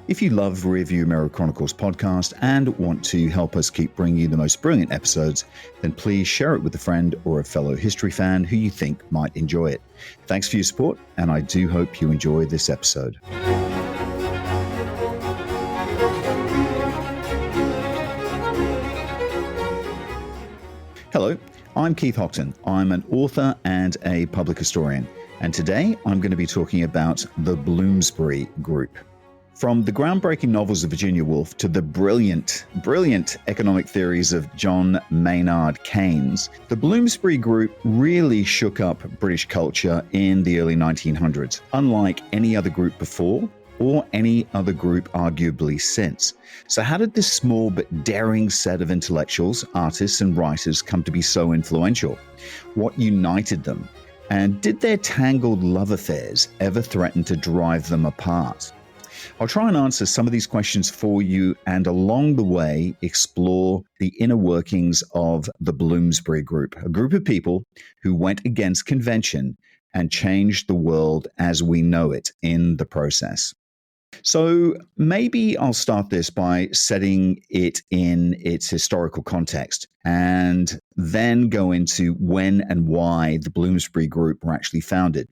If you love Rearview Mirror Chronicles podcast and want to help us keep bringing you the most brilliant episodes, then please share it with a friend or a fellow history fan who you think might enjoy it. Thanks for your support, and I do hope you enjoy this episode. Hello, I'm Keith Hockton. I'm an author and a public historian, and today I'm going to be talking about the Bloomsbury Group. From the groundbreaking novels of Virginia Woolf to the brilliant economic theories of John Maynard Keynes, the Bloomsbury Group really shook up British culture in the early 1900s, unlike any other group before or any other group arguably since. So how did this small but daring set of intellectuals, artists and writers come to be so influential? What united them? And did their tangled love affairs ever threaten to drive them apart? I'll try and answer some of these questions for you and along the way explore the inner workings of the Bloomsbury Group, a group of people who went against convention and changed the world as we know it in the process. So maybe I'll start this by setting it in its historical context and then go into when and why the Bloomsbury Group were actually founded.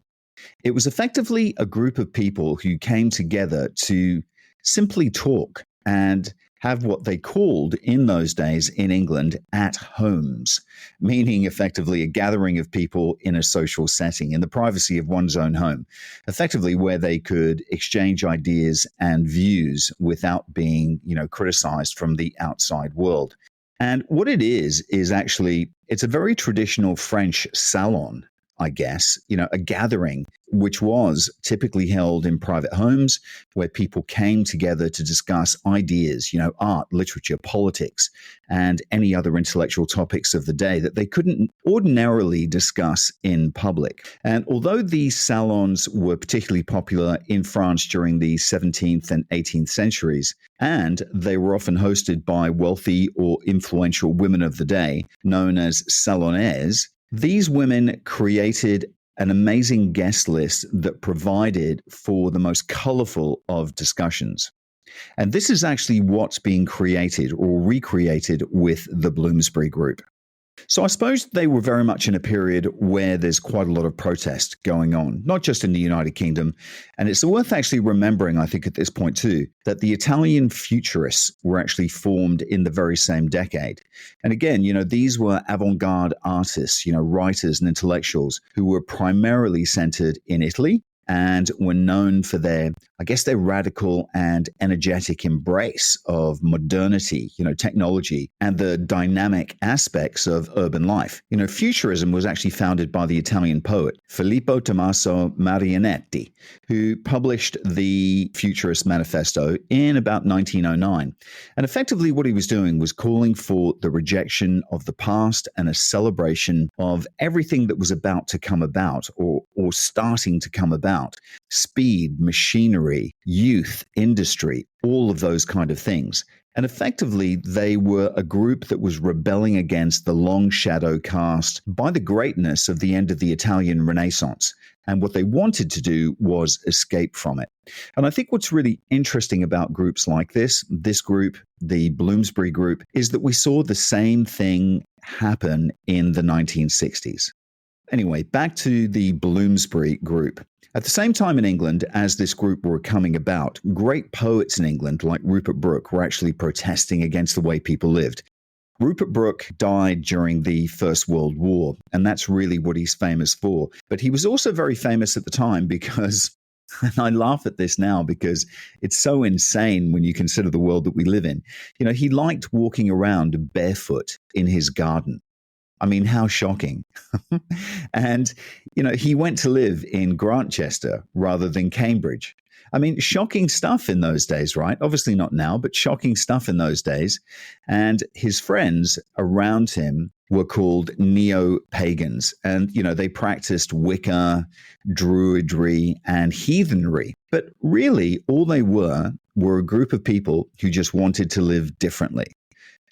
It was effectively a group of people who came together to simply talk and have what they called in those days in England at homes, meaning effectively a gathering of people in a social setting in the privacy of one's own home, effectively where they could exchange ideas and views without being, criticized from the outside world. And what it is actually, it's a very traditional French salon, I guess, a gathering which was typically held in private homes where people came together to discuss ideas, art, literature, politics, and any other intellectual topics of the day that they couldn't ordinarily discuss in public. And although these salons were particularly popular in France during the 17th and 18th centuries, and they were often hosted by wealthy or influential women of the day, known as salonaises, these women created an amazing guest list that provided for the most colorful of discussions. And this is actually what's being created or recreated with the Bloomsbury Group. So I suppose they were very much in a period where there's quite a lot of protest going on, not just in the United Kingdom. And it's worth actually remembering, I think, at this point too, that the Italian futurists were actually formed in the very same decade. And again, these were avant-garde artists, writers and intellectuals who were primarily centered in Italy and were known for their radical and energetic embrace of modernity, technology, and the dynamic aspects of urban life. Futurism was actually founded by the Italian poet Filippo Tommaso Marinetti, who published the Futurist Manifesto in about 1909. And effectively what he was doing was calling for the rejection of the past and a celebration of everything that was about to come about or starting to come about. Speed, machinery, youth, industry, all of those kind of things. And effectively, they were a group that was rebelling against the long shadow cast by the greatness of the end of the Italian Renaissance. And what they wanted to do was escape from it. And I think what's really interesting about groups like this group, the Bloomsbury Group, is that we saw the same thing happen in the 1960s. Anyway, back to the Bloomsbury Group. At the same time in England as this group were coming about, great poets in England like Rupert Brooke were actually protesting against the way people lived. Rupert Brooke died during the First World War, and that's really what he's famous for. But he was also very famous at the time because, and I laugh at this now because it's so insane when you consider the world that we live in. He liked walking around barefoot in his garden. I mean, how shocking. And, he went to live in Grantchester rather than Cambridge. I mean, shocking stuff in those days, right? Obviously not now, but shocking stuff in those days. And his friends around him were called neo-pagans. And, they practiced Wicca, druidry, and heathenry. But really, all they were a group of people who just wanted to live differently,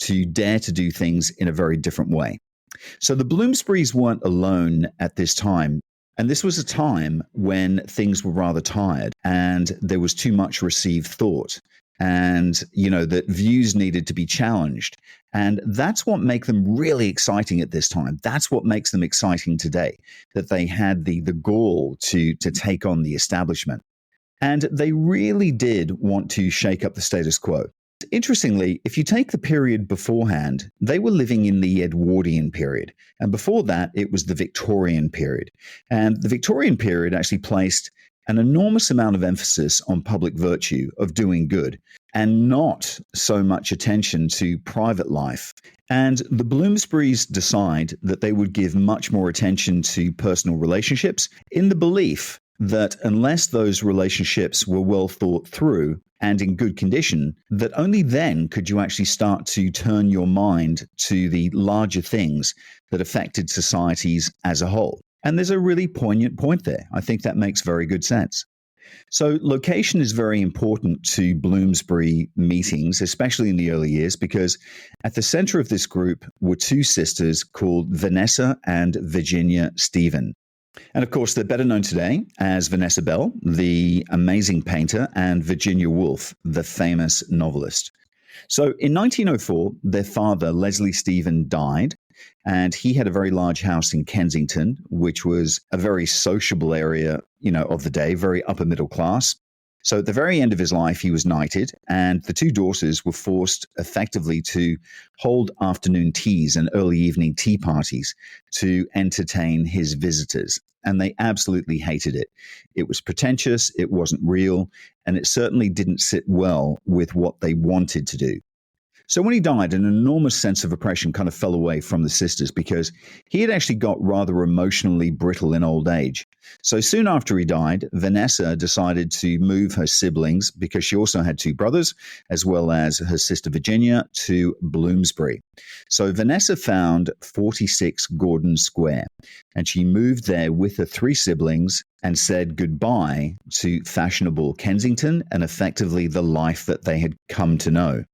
to dare to do things in a very different way. So the Bloomsburys weren't alone at this time. And this was a time when things were rather tired and there was too much received thought, and that views needed to be challenged. And that's what makes them really exciting at this time. That's what makes them exciting today, that they had the gall to take on the establishment. And they really did want to shake up the status quo. Interestingly, if you take the period beforehand, they were living in the Edwardian period. And before that, it was the Victorian period. And the Victorian period actually placed an enormous amount of emphasis on public virtue of doing good and not so much attention to private life. And the Bloomsburys decide that they would give much more attention to personal relationships in the belief that unless those relationships were well thought through and in good condition, that only then could you actually start to turn your mind to the larger things that affected societies as a whole. And there's a really poignant point there. I think that makes very good sense. So location is very important to Bloomsbury meetings, especially in the early years, because at the center of this group were two sisters called Vanessa and Virginia Stephen. And of course, they're better known today as Vanessa Bell, the amazing painter, and Virginia Woolf, the famous novelist. So in 1904, their father, Leslie Stephen, died, and he had a very large house in Kensington, which was a very sociable area, of the day, very upper middle class. So at the very end of his life, he was knighted, and the two daughters were forced effectively to hold afternoon teas and early evening tea parties to entertain his visitors. And they absolutely hated it. It was pretentious, it wasn't real, and it certainly didn't sit well with what they wanted to do. So when he died, an enormous sense of oppression kind of fell away from the sisters because he had actually got rather emotionally brittle in old age. So soon after he died, Vanessa decided to move her siblings, because she also had two brothers, as well as her sister Virginia, to Bloomsbury. So Vanessa found 46 Gordon Square, and she moved there with her three siblings and said goodbye to fashionable Kensington and effectively the life that they had come to know.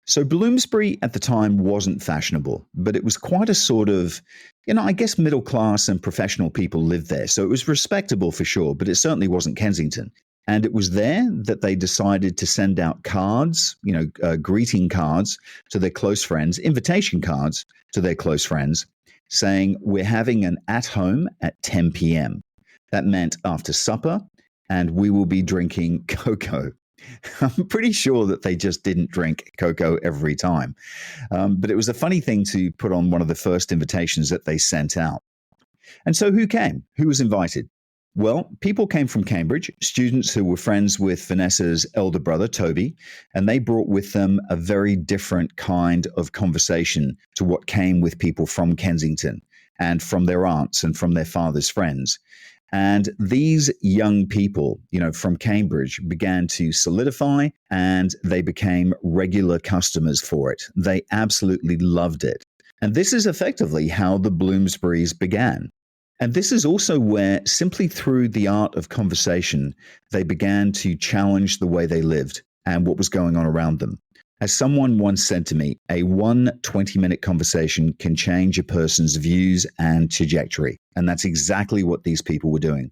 So Bloomsbury at the time wasn't fashionable, but it was quite a sort of, I guess middle class and professional people lived there. So it was respectable for sure, but it certainly wasn't Kensington. And it was there that they decided to send out cards, greeting cards to their close friends, invitation cards to their close friends, saying, we're having an at-home at 10 p.m. That meant after supper, and we will be drinking cocoa. I'm pretty sure that they just didn't drink cocoa every time. But it was a funny thing to put on one of the first invitations that they sent out. And so who came? Who was invited? Well, people came from Cambridge, students who were friends with Vanessa's elder brother, Toby, and they brought with them a very different kind of conversation to what came with people from Kensington and from their aunts and from their father's friends. And these young people, from Cambridge began to solidify, and they became regular customers for it. They absolutely loved it. And this is effectively how the Bloomsburys began. And this is also where, simply through the art of conversation, they began to challenge the way they lived and what was going on around them. As someone once said to me, a 20-minute conversation can change a person's views and trajectory. And that's exactly what these people were doing.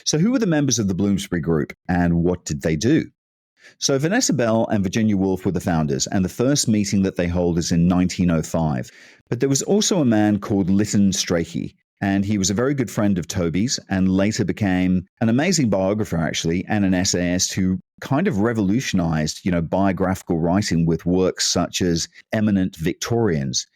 So who were the members of the Bloomsbury Group and what did they do? So Vanessa Bell and Virginia Woolf were the founders, and the first meeting that they hold is in 1905. But there was also a man called Lytton Strachey, and he was a very good friend of Toby's and later became an amazing biographer, actually, and an essayist who kind of revolutionized, biographical writing with works such as Eminent Victorians.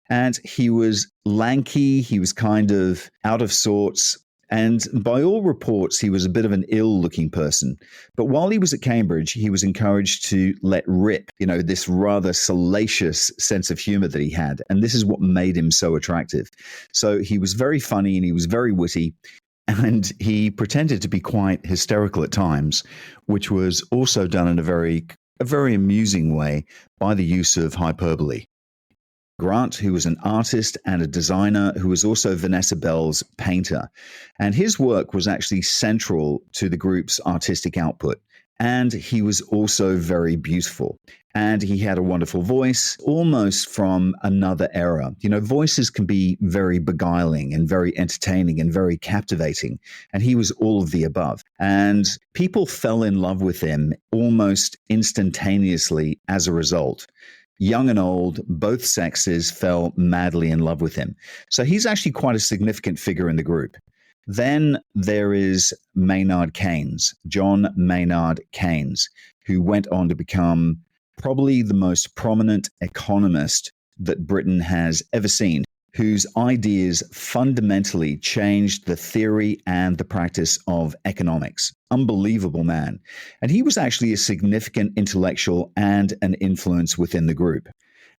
And he was lanky, he was kind of out of sorts, and by all reports, he was a bit of an ill-looking person. But while he was at Cambridge, he was encouraged to let rip, this rather salacious sense of humor that he had. And this is what made him so attractive. So he was very funny and he was very witty. And he pretended to be quite hysterical at times, which was also done in a very amusing way by the use of hyperbole. Grant, who was an artist and a designer, who was also Vanessa Bell's painter. And his work was actually central to the group's artistic output. And he was also very beautiful. And he had a wonderful voice, almost from another era. You know, voices can be very beguiling and very entertaining and very captivating. And he was all of the above. And people fell in love with him almost instantaneously as a result. Young and old, both sexes fell madly in love with him. So he's actually quite a significant figure in the group. Then there is Maynard Keynes, John Maynard Keynes, who went on to become probably the most prominent economist that Britain has ever seen, whose ideas fundamentally changed the theory and the practice of economics. Unbelievable man. And he was actually a significant intellectual and an influence within the group.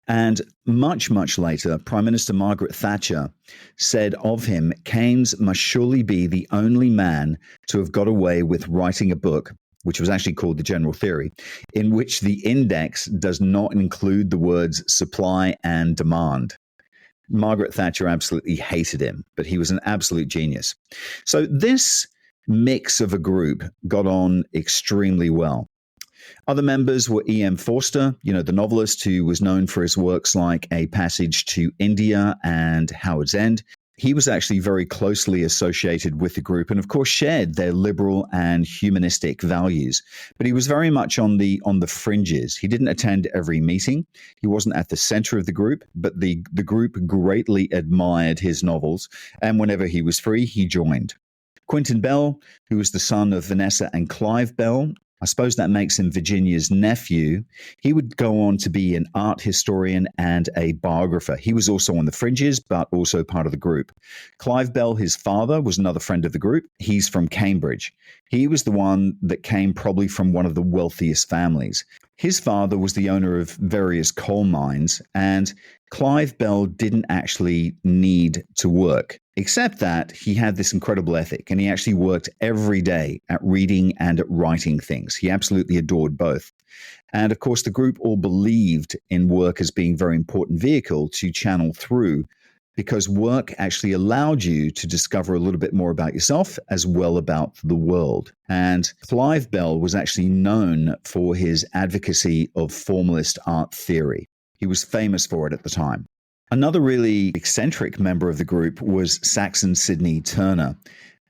And much, much later, Prime Minister Margaret Thatcher said of him, Keynes must surely be the only man to have got away with writing a book, which was actually called The General Theory, in which the index does not include the words supply and demand. Margaret Thatcher absolutely hated him, but he was an absolute genius. So this mix of a group got on extremely well. Other members were E.M. Forster, the novelist who was known for his works like A Passage to India and Howard's End. He was actually very closely associated with the group and, of course, shared their liberal and humanistic values. But he was very much on the fringes. He didn't attend every meeting. He wasn't at the center of the group, but the group greatly admired his novels. And whenever he was free, he joined. Quentin Bell, who was the son of Vanessa and Clive Bell, I suppose that makes him Virginia's nephew. He would go on to be an art historian and a biographer. He was also on the fringes, but also part of the group. Clive Bell, his father, was another friend of the group. He's from Cambridge. He was the one that came probably from one of the wealthiest families. His father was the owner of various coal mines, and Clive Bell didn't actually need to work, except that he had this incredible ethic, and he actually worked every day at reading and at writing things. He absolutely adored both. And of course, the group all believed in work as being a very important vehicle to channel through, because work actually allowed you to discover a little bit more about yourself as well about the world. And Clive Bell was actually known for his advocacy of formalist art theory. He was famous for it at the time. Another really eccentric member of the group was Saxon Sidney Turner.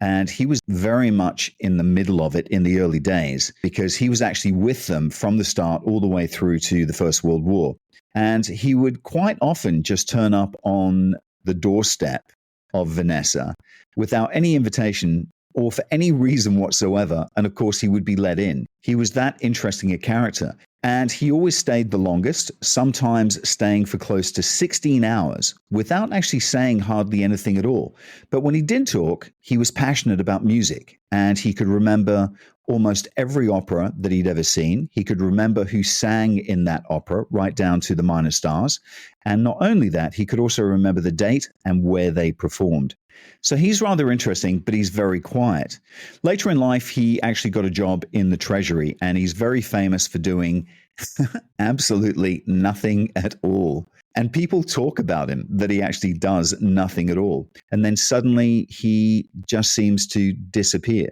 And he was very much in the middle of it in the early days because he was actually with them from the start all the way through to the First World War. And he would quite often just turn up on the doorstep of Vanessa without any invitation or for any reason whatsoever. And of course, he would be let in. He was that interesting a character. And he always stayed the longest, sometimes staying for close to 16 hours without actually saying hardly anything at all. But when he did talk, he was passionate about music, and he could remember almost every opera that he'd ever seen. He could remember who sang in that opera, right down to the minor stars. And not only that, he could also remember the date and where they performed. So he's rather interesting, but he's very quiet. Later in life, he actually got a job in the Treasury, and he's very famous for doing absolutely nothing at all. And people talk about him that he actually does nothing at all. And then suddenly he just seems to disappear.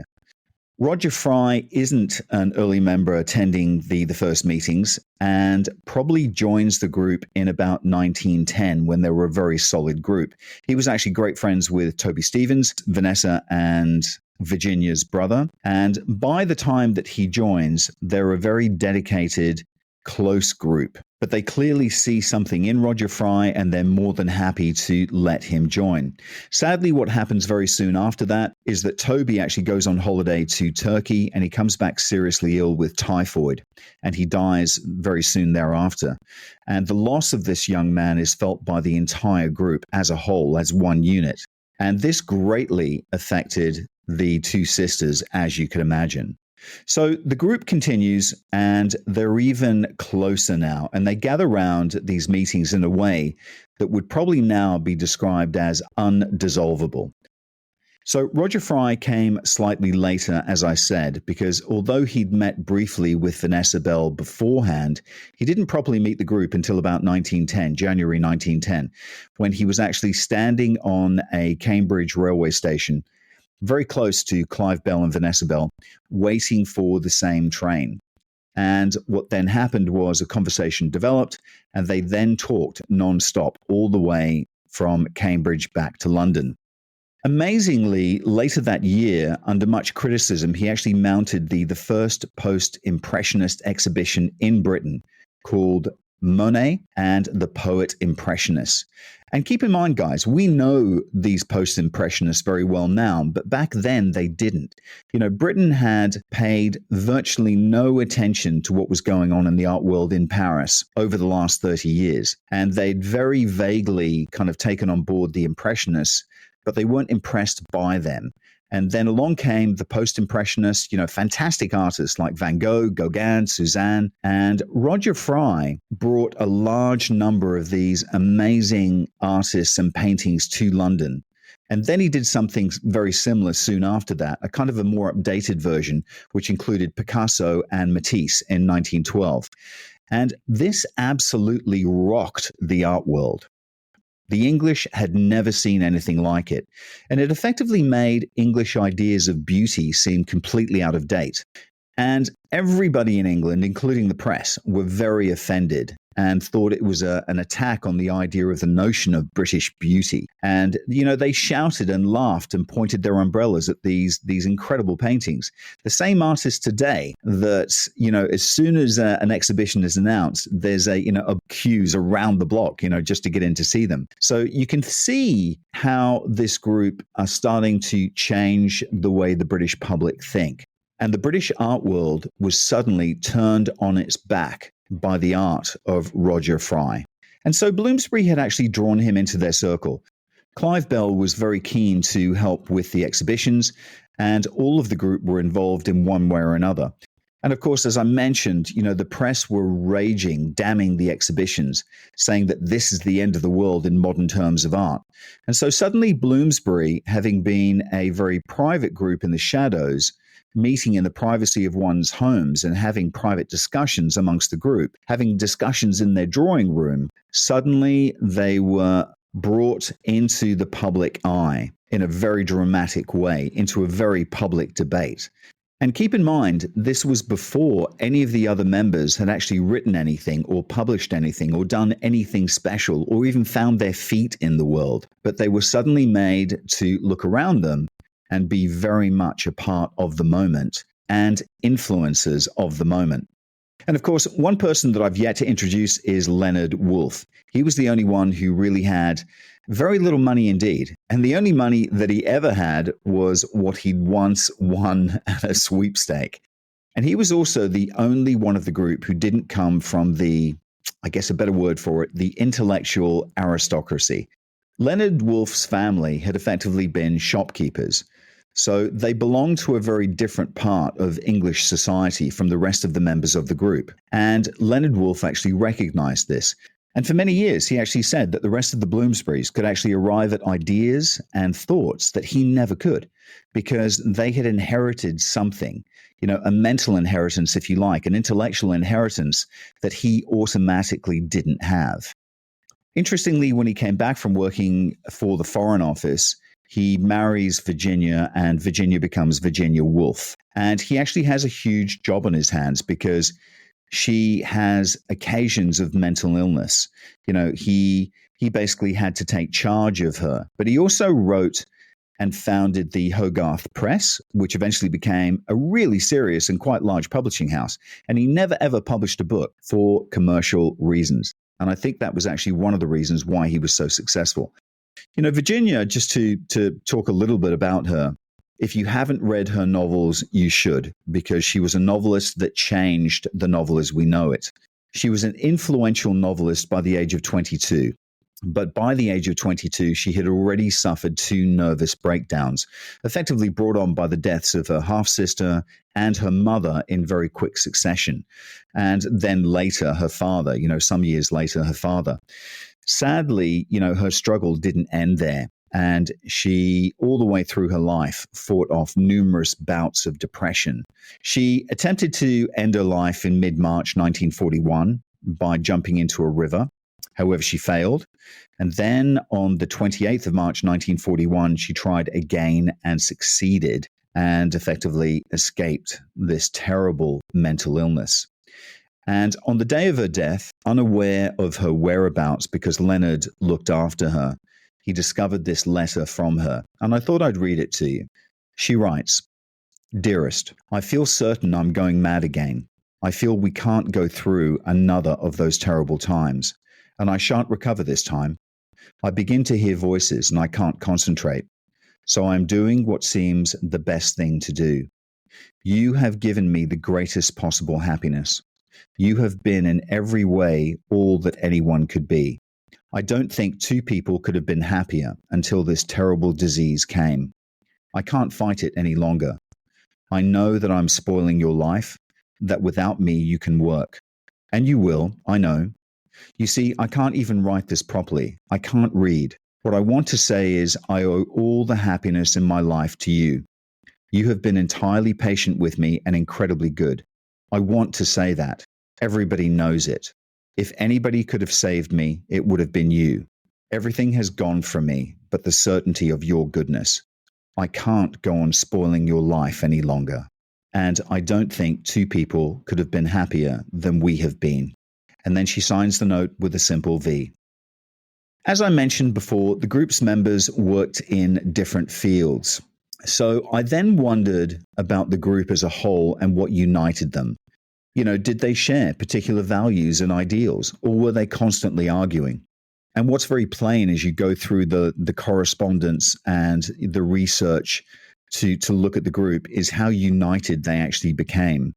Roger Fry isn't an early member attending the first meetings and probably joins the group in about 1910 when they were a very solid group. He was actually great friends with Toby Stephens, Vanessa and Virginia's brother. And by the time that he joins, they're a very dedicated, close group. But they clearly see something in Roger Fry and they're more than happy to let him join. Sadly, what happens very soon after that is that Toby actually goes on holiday to Turkey and he comes back seriously ill with typhoid and he dies very soon thereafter. And the loss of this young man is felt by the entire group as a whole, as one unit. And this greatly affected the two sisters, as you can imagine. So the group continues and they're even closer now, and they gather around these meetings in a way that would probably now be described as undissolvable. So Roger Fry came slightly later, as I said, because although he'd met briefly with Vanessa Bell beforehand, he didn't properly meet the group until about 1910, January 1910, when he was actually standing on a Cambridge railway station. very close to Clive Bell and Vanessa Bell, waiting for the same train. And what then happened was a conversation developed, and they then talked nonstop all the way from Cambridge back to London. Amazingly, later that year, under much criticism, he actually mounted the first post-impressionist exhibition in Britain called Monet and the Poet Impressionists. And keep in mind, guys, we know these post-impressionists very well now, but back then they didn't. Britain had paid virtually no attention to what was going on in the art world in Paris over the last 30 years. And they'd very vaguely kind of taken on board the Impressionists, but they weren't impressed by them. And then along came the post-impressionists, fantastic artists like Van Gogh, Gauguin, Cézanne, and Roger Fry brought a large number of these amazing artists and paintings to London. And then he did something very similar soon after that, a kind of a more updated version, which included Picasso and Matisse in 1912. And this absolutely rocked the art world. The English had never seen anything like it, and it effectively made English ideas of beauty seem completely out of date. And everybody in England, including the press, were very offended and thought it was an attack on the idea of the notion of British beauty. And, they shouted and laughed and pointed their umbrellas at these incredible paintings. The same artists today that, as soon as an exhibition is announced, there's a queues around the block, just to get in to see them. So you can see how this group are starting to change the way the British public think. And the British art world was suddenly turned on its back by the art of Roger Fry. And so Bloomsbury had actually drawn him into their circle. Clive Bell was very keen to help with the exhibitions, and all of the group were involved in one way or another. And of course, as I mentioned, the press were raging, damning the exhibitions, saying that this is the end of the world in modern terms of art. And so suddenly Bloomsbury, having been a very private group in the shadows, meeting in the privacy of one's homes and having private discussions amongst the group, having discussions in their drawing room, suddenly they were brought into the public eye in a very dramatic way, into a very public debate. And keep in mind, this was before any of the other members had actually written anything or published anything or done anything special or even found their feet in the world. But they were suddenly made to look around them and be very much a part of the moment and influencers of the moment. And of course, one person that I've yet to introduce is Leonard Woolf. He was the only one who really had very little money indeed. And the only money that he ever had was what he'd once won at a sweepstake. And he was also the only one of the group who didn't come from the, I guess a better word for it, the intellectual aristocracy. Leonard Woolf's family had effectively been shopkeepers. So they belonged to a very different part of English society from the rest of the members of the group. And Leonard Woolf actually recognized this. And for many years, he actually said that the rest of the Bloomsburys could actually arrive at ideas and thoughts that he never could, because they had inherited something, a mental inheritance, if you like, an intellectual inheritance that he automatically didn't have. Interestingly, when he came back from working for the Foreign Office, he marries Virginia, and Virginia becomes Virginia Woolf. And he actually has a huge job on his hands because she has occasions of mental illness. He basically had to take charge of her. But he also wrote and founded the Hogarth Press, which eventually became a really serious and quite large publishing house. And he never, ever published a book for commercial reasons. And I think that was actually one of the reasons why he was so successful. Virginia, just to talk a little bit about her, if you haven't read her novels, you should, because she was a novelist that changed the novel as we know it. She was an influential novelist by the age of 22. But by the age of 22, she had already suffered 2 nervous breakdowns, effectively brought on by the deaths of her half-sister and her mother in very quick succession. And then later, her father, some years later, her father. Sadly, her struggle didn't end there. And she, all the way through her life, fought off numerous bouts of depression. She attempted to end her life in mid-March 1941 by jumping into a river. However, she failed. And then on the 28th of March, 1941, she tried again and succeeded and effectively escaped this terrible mental illness. And on the day of her death, unaware of her whereabouts because Leonard looked after her, he discovered this letter from her. And I thought I'd read it to you. She writes, "Dearest, I feel certain I'm going mad again. I feel we can't go through another of those terrible times, and I shan't recover this time. I begin to hear voices and I can't concentrate. So I'm doing what seems the best thing to do. You have given me the greatest possible happiness. You have been in every way all that anyone could be. I don't think two people could have been happier until this terrible disease came. I can't fight it any longer. I know that I'm spoiling your life, that without me you can work. And you will, I know. You see, I can't even write this properly. I can't read. What I want to say is I owe all the happiness in my life to you. You have been entirely patient with me and incredibly good. I want to say that. Everybody knows it. If anybody could have saved me, it would have been you. Everything has gone from me, but the certainty of your goodness. I can't go on spoiling your life any longer. And I don't think two people could have been happier than we have been." And then she signs the note with a simple V. As I mentioned before, the group's members worked in different fields. So I then wondered about the group as a whole and what united them. Did they share particular values and ideals, or were they constantly arguing? And what's very plain as you go through the correspondence and the research to look at the group is how united they actually became.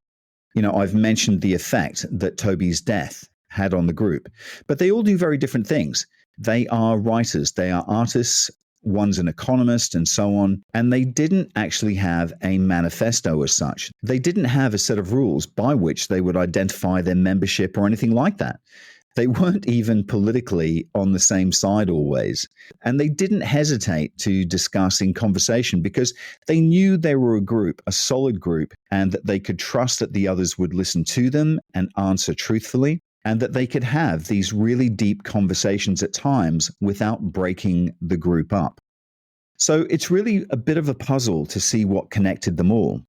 I've mentioned the effect that Toby's death had on the group, but they all do very different things. They are writers, they are artists, one's an economist and so on, and they didn't actually have a manifesto as such. They didn't have a set of rules by which they would identify their membership or anything like that. They weren't even politically on the same side always. And they didn't hesitate to discuss in conversation because they knew they were a group, a solid group, and that they could trust that the others would listen to them and answer truthfully, and that they could have these really deep conversations at times without breaking the group up. So it's really a bit of a puzzle to see what connected them all.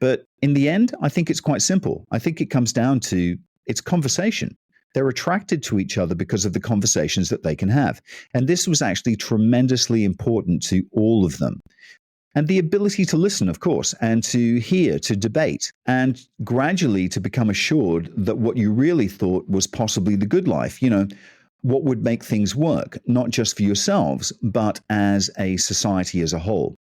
But in the end, I think it's quite simple. I think it comes down to it's conversation. They're attracted to each other because of the conversations that they can have. And this was actually tremendously important to all of them. And the ability to listen, of course, and to hear, to debate, and gradually to become assured that what you really thought was possibly the good life, what would make things work, not just for yourselves, but as a society as a whole.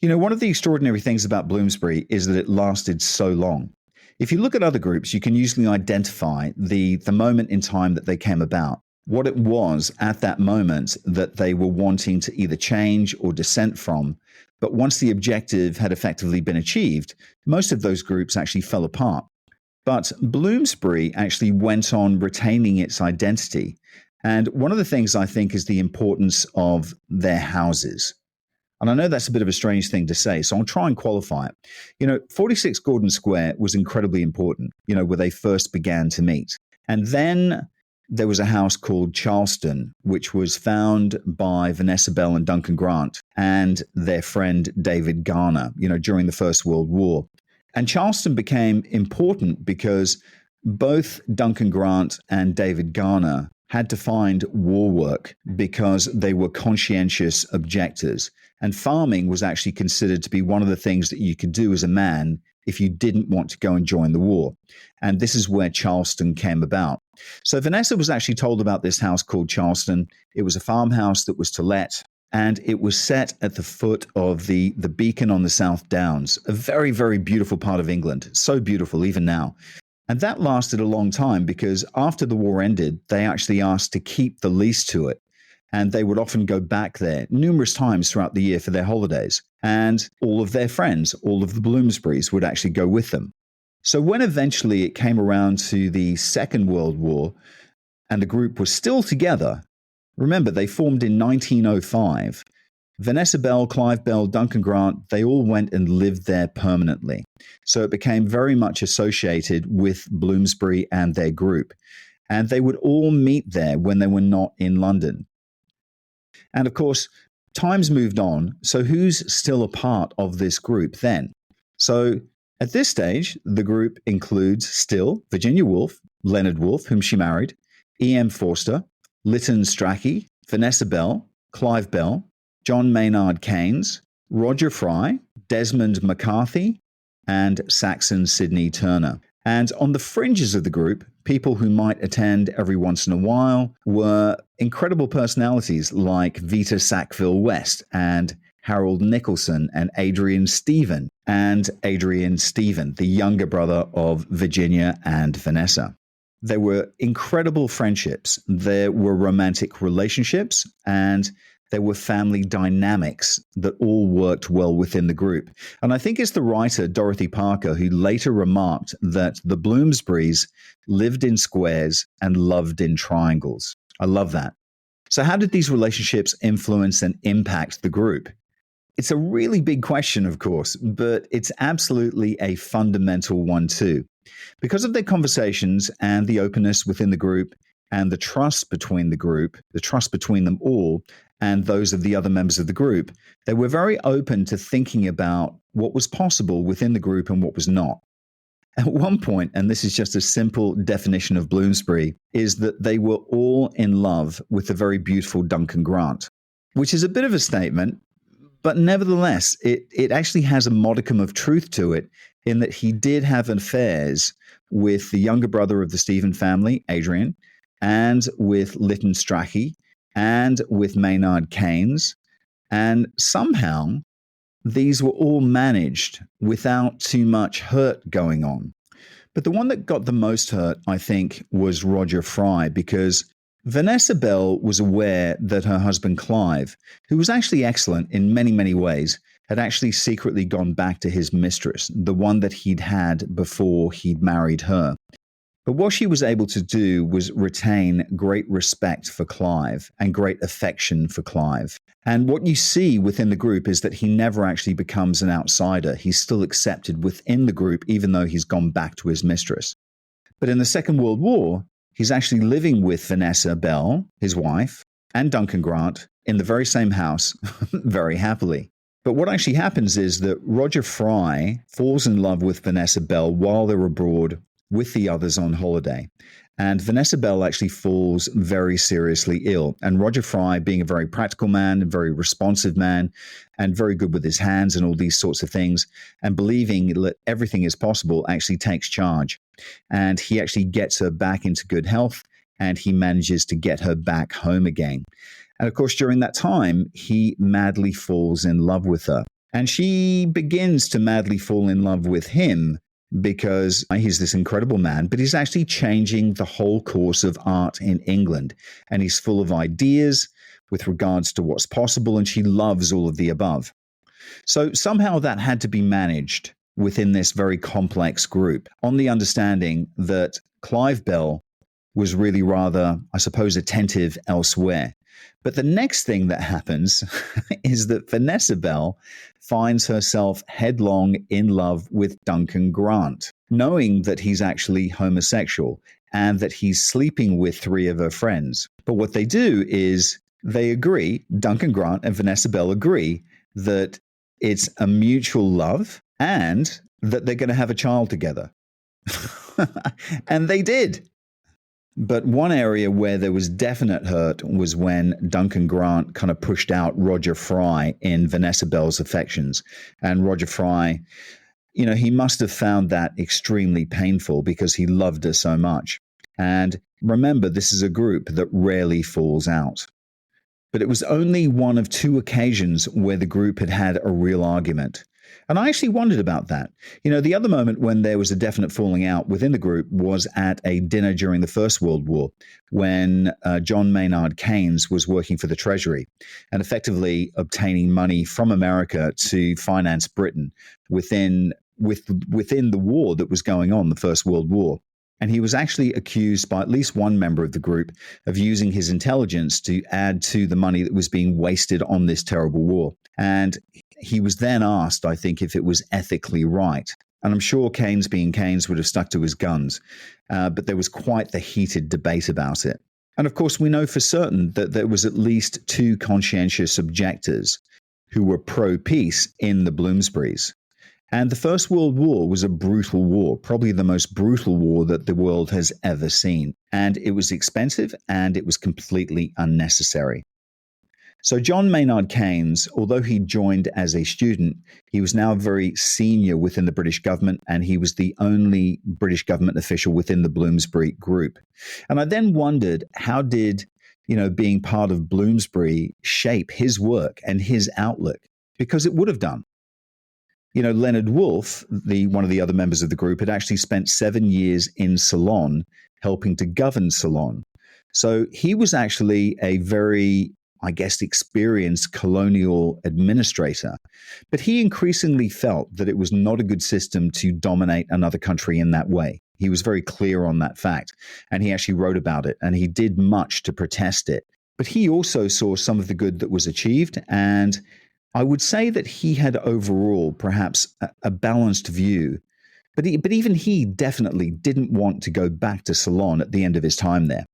One of the extraordinary things about Bloomsbury is that it lasted so long. If you look at other groups, you can usually identify the moment in time that they came about, what it was at that moment that they were wanting to either change or dissent from. But once the objective had effectively been achieved, most of those groups actually fell apart. But Bloomsbury actually went on retaining its identity. And one of the things I think is the importance of their houses. And I know that's a bit of a strange thing to say, so I'll try and qualify it. 46 Gordon Square was incredibly important, where they first began to meet. And then there was a house called Charleston, which was found by Vanessa Bell and Duncan Grant and their friend David Garner, during the First World War. And Charleston became important because both Duncan Grant and David Garner had to find war work because they were conscientious objectors. And farming was actually considered to be one of the things that you could do as a man if you didn't want to go and join the war. And this is where Charleston came about. So Vanessa was actually told about this house called Charleston. It was a farmhouse that was to let, and it was set at the foot of the Beacon on the South Downs, a very, very beautiful part of England. So beautiful even now. And that lasted a long time because after the war ended, they actually asked to keep the lease to it. And they would often go back there numerous times throughout the year for their holidays. And all of their friends, all of the Bloomsburys, would actually go with them. So when eventually it came around to the Second World War and the group was still together, remember they formed in 1905, Vanessa Bell, Clive Bell, Duncan Grant, they all went and lived there permanently. So it became very much associated with Bloomsbury and their group. and they would all meet there when they were not in London. And of course, time's moved on, so who's still a part of this group then? So at this stage, the group includes still Virginia Woolf, Leonard Woolf, whom she married, E.M. Forster, Lytton Strachey, Vanessa Bell, Clive Bell, John Maynard Keynes, Roger Fry, Desmond McCarthy, and Saxon Sidney Turner. And on the fringes of the group, people who might attend every once in a while were incredible personalities like Vita Sackville West and Harold Nicholson and Adrian Stephen, the younger brother of Virginia and Vanessa. There were incredible friendships, there were romantic relationships, and there were family dynamics that all worked well within the group. And I think it's the writer Dorothy Parker who later remarked that the Bloomsburys lived in squares and loved in triangles. I love that. So how did these relationships influence and impact the group? It's a really big question, of course, but it's absolutely a fundamental one too. Because of their conversations and the openness within the group and the trust between the group, the trust between them all, and those of the other members of the group, they were very open to thinking about what was possible within the group and what was not. At one point, and this is just a simple definition of Bloomsbury, is that they were all in love with the very beautiful Duncan Grant, which is a bit of a statement, but nevertheless, it actually has a modicum of truth to it in that he did have affairs with the younger brother of the Stephen family, Adrian, and with Lytton Strachey, and with Maynard Keynes, and somehow these were all managed without too much hurt going on. But the one that got the most hurt, I think, was Roger Fry, because Vanessa Bell was aware that her husband Clive, who was actually excellent in many, many ways, had actually secretly gone back to his mistress, the one that he'd had before he'd married her. But what she was able to do was retain great respect for Clive and great affection for Clive. And what you see within the group is that he never actually becomes an outsider. He's still accepted within the group, even though he's gone back to his mistress. But in the Second World War, he's actually living with Vanessa Bell, his wife, and Duncan Grant in the very same house, very happily. But what actually happens is that Roger Fry falls in love with Vanessa Bell while they're abroad with the others on holiday. And Vanessa Bell actually falls very seriously ill. And Roger Fry, being a very practical man, a very responsive man, and very good with his hands and all these sorts of things, and believing that everything is possible, actually takes charge. And he actually gets her back into good health, and he manages to get her back home again. And of course, during that time, he madly falls in love with her. And she begins to madly fall in love with him, because he's this incredible man, but he's actually changing the whole course of art in England. And he's full of ideas with regards to what's possible, and she loves all of the above. So somehow that had to be managed within this very complex group, on the understanding that Clive Bell was really rather, I suppose, attentive elsewhere. But the next thing that happens is that Vanessa Bell finds herself headlong in love with Duncan Grant, knowing that he's actually homosexual and that he's sleeping with 3 of her friends. But what they do is they agree, Duncan Grant and Vanessa Bell agree, that it's a mutual love and that they're going to have a child together. And they did. But one area where there was definite hurt was when Duncan Grant kind of pushed out Roger Fry in Vanessa Bell's affections. And Roger Fry, he must have found that extremely painful because he loved her so much. And remember, this is a group that rarely falls out. But it was only one of 2 occasions where the group had had a real argument. And I actually wondered about that. The other moment when there was a definite falling out within the group was at a dinner during the First World War, when John Maynard Keynes was working for the Treasury and effectively obtaining money from America to finance Britain within the war that was going on, the First World War. And he was actually accused by at least one member of the group of using his intelligence to add to the money that was being wasted on this terrible war. And he was then asked, I think, if it was ethically right. And I'm sure Keynes, being Keynes, would have stuck to his guns. But there was quite the heated debate about it. And of course, we know for certain that there was at least two conscientious objectors who were pro-peace in the Bloomsburys. And the First World War was a brutal war, probably the most brutal war that the world has ever seen. And it was expensive and it was completely unnecessary. So John Maynard Keynes, although he joined as a student, he was now very senior within the British government, and he was the only British government official within the Bloomsbury Group. And I then wondered, how did, being part of Bloomsbury shape his work and his outlook? Because it would have done. Leonard Woolf, one of the other members of the group, had actually spent 7 years in Ceylon helping to govern Ceylon. So he was actually a very, experienced colonial administrator. But he increasingly felt that it was not a good system to dominate another country in that way. He was very clear on that fact, and he actually wrote about it, and he did much to protest it. But he also saw some of the good that was achieved, and I would say that he had overall perhaps a balanced view. But even he definitely didn't want to go back to Ceylon at the end of his time there.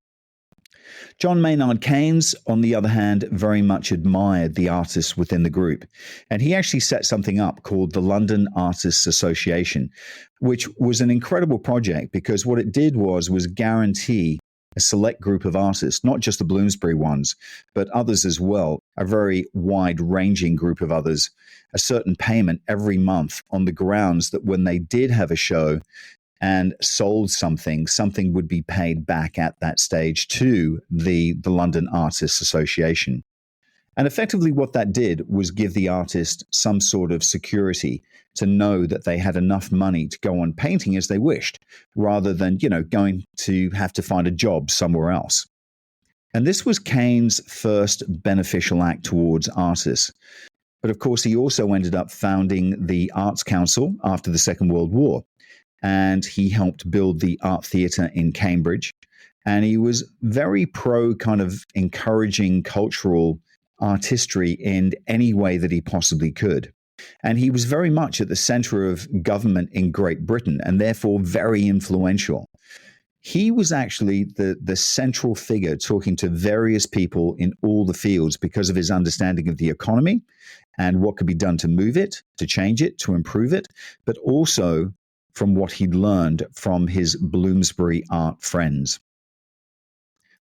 John Maynard Keynes, on the other hand, very much admired the artists within the group. And he actually set something up called the London Artists Association, which was an incredible project because what it did was guarantee a select group of artists, not just the Bloomsbury ones, but others as well, a very wide-ranging group of others, a certain payment every month on the grounds that when they did have a show and sold something would be paid back at that stage to the London Artists Association. And effectively what that did was give the artist some sort of security to know that they had enough money to go on painting as they wished, rather than, going to have to find a job somewhere else. And this was Keynes' first beneficial act towards artists. But of course, he also ended up founding the Arts Council after the Second World War. And he helped build the Art Theatre in Cambridge. And he was very pro kind of encouraging cultural artistry in any way that he possibly could. And he was very much at the center of government in Great Britain and therefore very influential. He was actually the central figure talking to various people in all the fields because of his understanding of the economy and what could be done to move it, to change it, to improve it, but also from what he'd learned from his Bloomsbury art friends.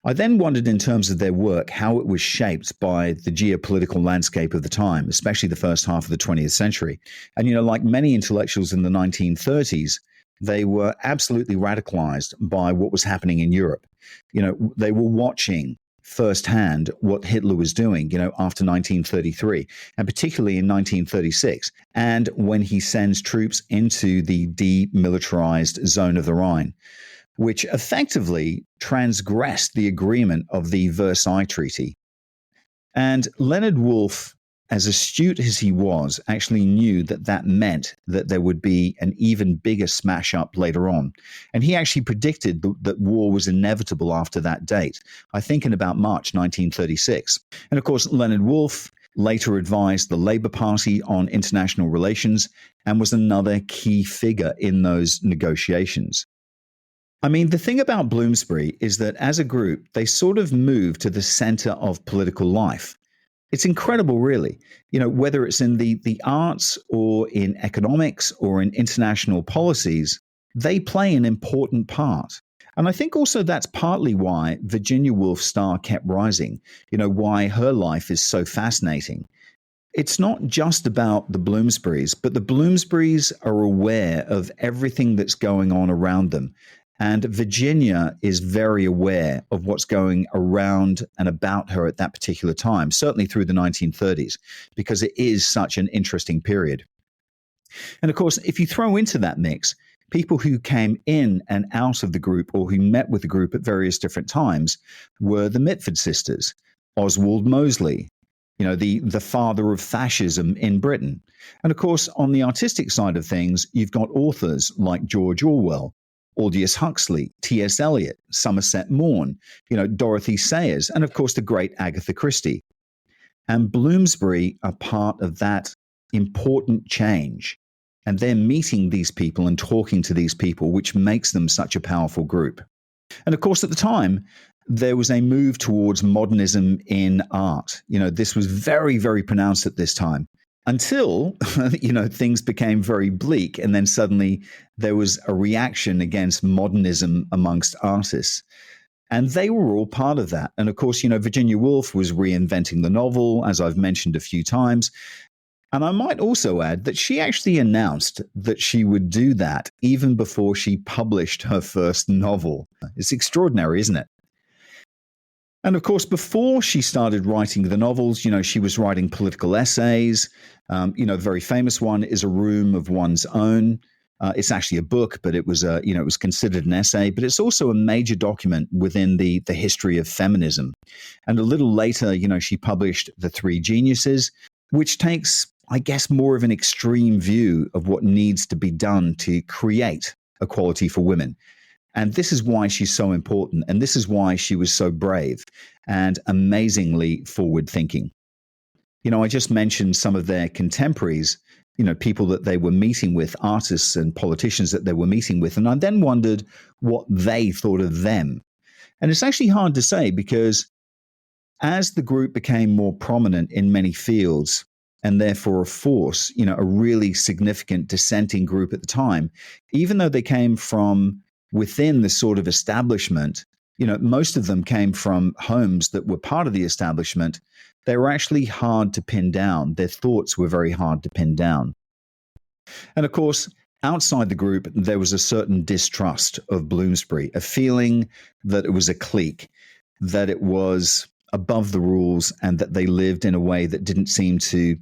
I then wondered in terms of their work how it was shaped by the geopolitical landscape of the time, especially the first half of the 20th century. And, like many intellectuals in the 1930s, they were absolutely radicalized by what was happening in Europe. They were watching firsthand what Hitler was doing, after 1933, and particularly in 1936, and when he sends troops into the demilitarized zone of the Rhine, which effectively transgressed the agreement of the Versailles Treaty. And Leonard Woolf, as astute as he was, actually knew that meant that there would be an even bigger smash up later on. And he actually predicted that war was inevitable after that date, I think in about March 1936. And of course, Leonard Woolf later advised the Labour Party on international relations and was another key figure in those negotiations. I mean, the thing about Bloomsbury is that as a group, they sort of moved to the center of political life. It's incredible, really. Whether it's in the arts or in economics or in international policies, they play an important part. And I think also that's partly why Virginia Woolf's star kept rising, why her life is so fascinating. It's not just about the Bloomsburys, but the Bloomsburys are aware of everything that's going on around them. And Virginia is very aware of what's going around and about her at that particular time, certainly through the 1930s, because it is such an interesting period. And of course, if you throw into that mix people who came in and out of the group or who met with the group at various different times were the Mitford sisters, Oswald Mosley, the father of fascism in Britain. And of course, on the artistic side of things, you've got authors like George Orwell, Aldous Huxley, T.S. Eliot, Somerset Maugham, Dorothy Sayers, and of course the great Agatha Christie. And Bloomsbury are part of that important change. and they're meeting these people and talking to these people, which makes them such a powerful group. And of course, at the time, there was a move towards modernism in art. This was very, very pronounced at this time until, things became very bleak. And then suddenly there was a reaction against modernism amongst artists. And they were all part of that. And of course, Virginia Woolf was reinventing the novel, as I've mentioned a few times. And I might also add that she actually announced that she would do that even before she published her first novel. It's extraordinary, isn't it? And of course, before she started writing the novels, she was writing political essays. The very famous one is A Room of One's Own. It's actually a book, but it was it was considered an essay. But it's also a major document within the history of feminism. And a little later, she published The Three Geniuses, which takes, I guess, more of an extreme view of what needs to be done to create equality for women. And this is why she's so important. And this is why she was so brave and amazingly forward-thinking. I just mentioned some of their contemporaries, people that they were meeting with, artists and politicians that they were meeting with. And I then wondered what they thought of them. And it's actually hard to say because as the group became more prominent in many fields, and therefore a force, a really significant dissenting group at the time, even though they came from within the sort of establishment, most of them came from homes that were part of the establishment. They were actually hard to pin down. Their thoughts were very hard to pin down. And of course, outside the group, there was a certain distrust of Bloomsbury, a feeling that it was a clique, that it was above the rules, and that they lived in a way that didn't seem to,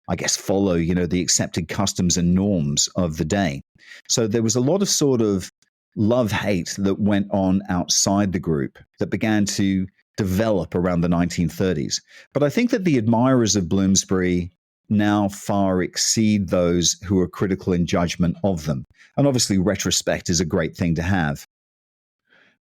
I guess, follow, the accepted customs and norms of the day. So there was a lot of sort of love-hate that went on outside the group that began to develop around the 1930s. But I think that the admirers of Bloomsbury now far exceed those who are critical in judgment of them. And obviously, retrospect is a great thing to have.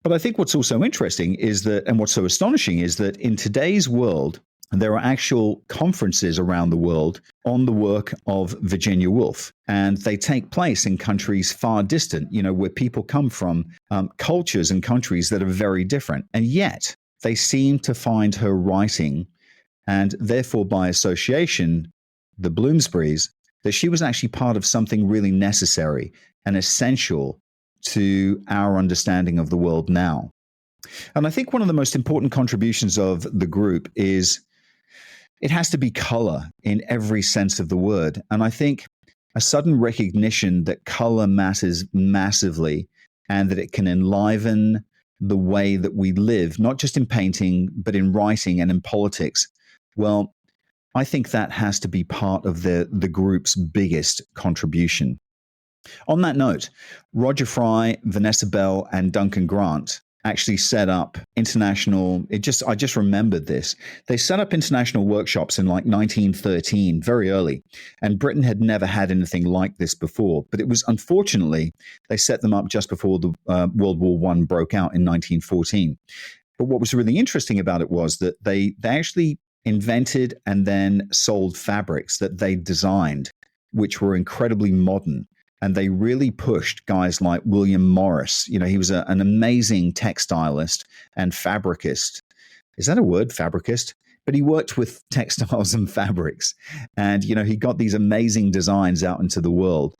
But I think what's also interesting is that, and what's so astonishing is that in today's world, there are actual conferences around the world on the work of Virginia Woolf. And they take place in countries far distant, where people come from cultures and countries that are very different. And yet they seem to find her writing, and therefore by association, the Bloomsburys, that she was actually part of something really necessary and essential to our understanding of the world now. And I think one of the most important contributions of the group is it has to be color in every sense of the word. And I think a sudden recognition that color matters massively and that it can enliven the way that we live, not just in painting, but in writing and in politics. Well, I think that has to be part of the group's biggest contribution. On that note, Roger Fry, Vanessa Bell, and Duncan Grant actually set up international, I just remembered this. They set up international workshops in like 1913, very early. And Britain had never had anything like this before. But it was, unfortunately, they set them up just before the World War I broke out in 1914. But what was really interesting about it was that they actually invented and then sold fabrics that they designed, which were incredibly modern. And they really pushed guys like William Morris. He was an amazing textilist and fabricist. Is that a word, fabricist? But he worked with textiles and fabrics. And, he got these amazing designs out into the world.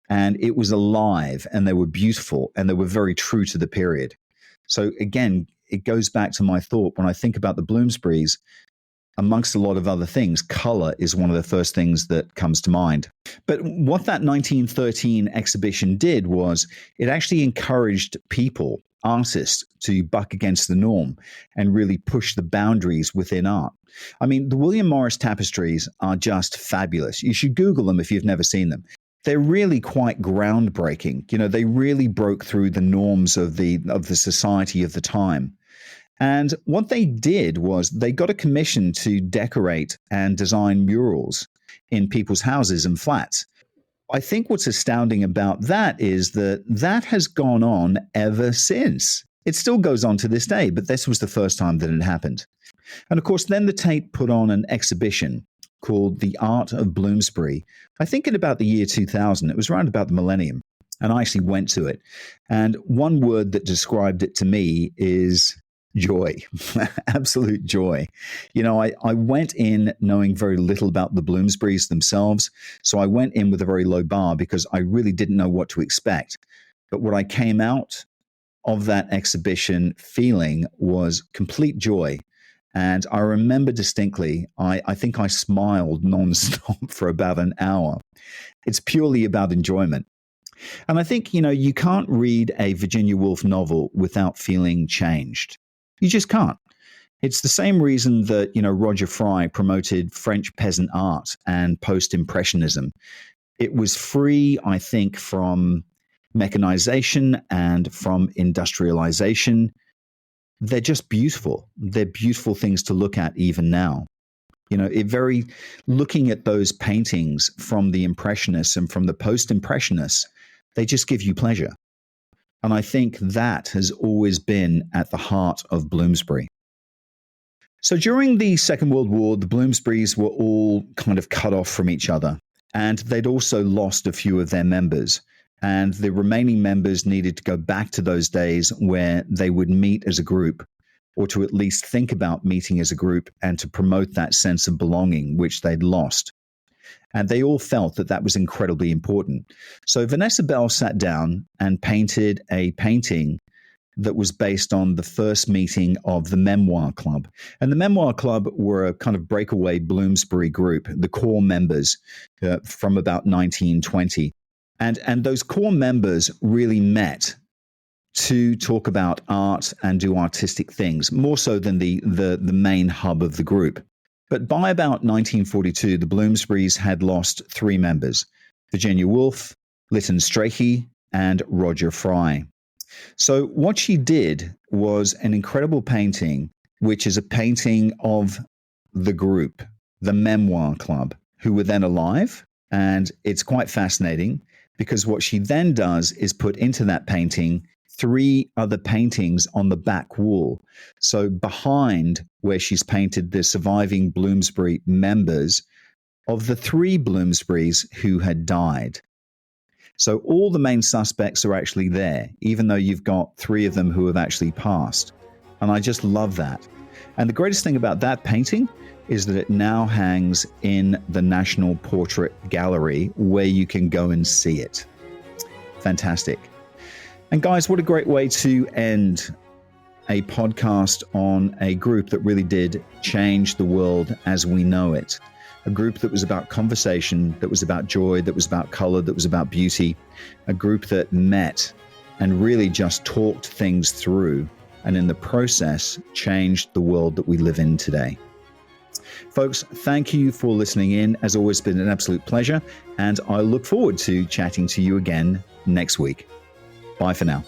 And it was alive, and they were beautiful, and they were very true to the period. So again, it goes back to my thought when I think about the Bloomsburys. Amongst a lot of other things, color is one of the first things that comes to mind. But what that 1913 exhibition did was it actually encouraged people, artists, to buck against the norm and really push the boundaries within art. I mean, the William Morris tapestries are just fabulous. You should Google them if you've never seen them. They're really quite groundbreaking. They really broke through the norms of the society of the time. And what they did was they got a commission to decorate and design murals in people's houses and flats. I think what's astounding about that is that has gone on ever since. It still goes on to this day, but this was the first time that it happened. And of course, then the Tate put on an exhibition called The Art of Bloomsbury, I think in about the year 2000. It was around about the millennium. And I actually went to it. And one word that described it to me is joy, absolute joy. I went in knowing very little about the Bloomsburys themselves. So I went in with a very low bar because I really didn't know what to expect. But what I came out of that exhibition feeling was complete joy. And I remember distinctly, I think I smiled nonstop for about an hour. It's purely about enjoyment. And I think, you can't read a Virginia Woolf novel without feeling changed. You just can't. It's the same reason that, Roger Fry promoted French peasant art and post-impressionism. It was free, I think, from mechanization and from industrialization. They're just beautiful. They're beautiful things to look at even now. Looking at those paintings from the Impressionists and from the post-Impressionists, they just give you pleasure. And I think that has always been at the heart of Bloomsbury. So during the Second World War, the Bloomsburys were all kind of cut off from each other, and they'd also lost a few of their members. And the remaining members needed to go back to those days where they would meet as a group, or to at least think about meeting as a group and to promote that sense of belonging which they'd lost. And they all felt that that was incredibly important. So Vanessa Bell sat down and painted a painting that was based on the first meeting of the Memoir Club. And the Memoir Club were a kind of breakaway Bloomsbury group, the core members from about 1920. And those core members really met to talk about art and do artistic things, more so than the main hub of the group. But by about 1942, the Bloomsburys had lost three members: Virginia Woolf, Lytton Strachey, and Roger Fry. So what she did was an incredible painting, which is a painting of the group, the Memoir Club, who were then alive. And it's quite fascinating because what she then does is put into that painting three other paintings on the back wall. So behind where she's painted the surviving Bloomsbury members of the three Bloomsburys who had died. So all the main suspects are actually there, even though you've got three of them who have actually passed. And I just love that. And the greatest thing about that painting is that it now hangs in the National Portrait Gallery, where you can go and see it. Fantastic. And guys, what a great way to end a podcast on a group that really did change the world as we know it. A group that was about conversation, that was about joy, that was about color, that was about beauty. A group that met and really just talked things through, and in the process changed the world that we live in today. Folks, thank you for listening in. As always, it's been an absolute pleasure, and I look forward to chatting to you again next week. Bye for now.